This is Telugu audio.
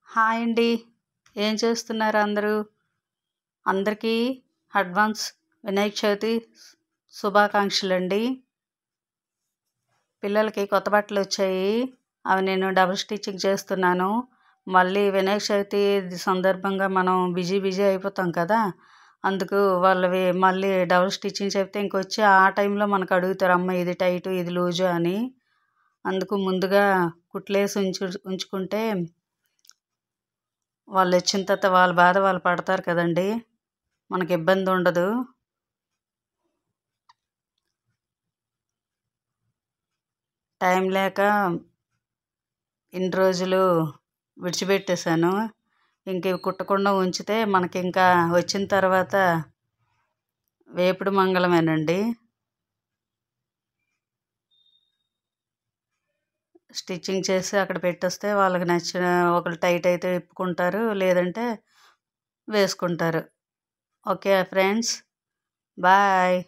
హాయ్ అండి. ఏం చేస్తున్నారు అందరూ? అందరికీ అడ్వాన్స్ వినాయక చవితి శుభాకాంక్షలండి. పిల్లలకి కొత్త బట్టలొచ్చాయి. అవి నేను డబుల్ స్టిచ్చింగ్ చేస్తున్నాను. మళ్ళీ వినాయక చవితి సందర్భంగా మనం బిజీ అయిపోతాం కదా! అందుకు వాళ్ళవి మళ్ళీ డబుల్ స్టిచ్చింగ్ చెప్తే ఇంకొచ్చి ఆ టైంలో మనకు అడుగుతారు, అమ్మ ఇది టైటు, ఇది లూజు అని. అందుకు ముందుగా కుట్లేసి ఉంచుకుంటే వాళ్ళొచ్చిన తర్వాత వాళ్ళ బాధ వాళ్ళు పడతారు కదండీ! మనకి ఇబ్బంది ఉండదు. టైం లేక ఇన్ని రోజులు విడిచిపెట్టేశాను. ఇంక ఇవి కుట్టకుండా ఉంచితే మనకింకా వచ్చిన తర్వాత వేపుడు మంగళమేనండి. స్టిచ్చింగ్ చేసి అక్కడ పెట్టొస్తే వాళ్ళకి నచ్చిన ఒకళ్ళు టైట్ అయితే విప్పుకుంటారు, లేదంటే వేసుకుంటారు. Okay friends, bye.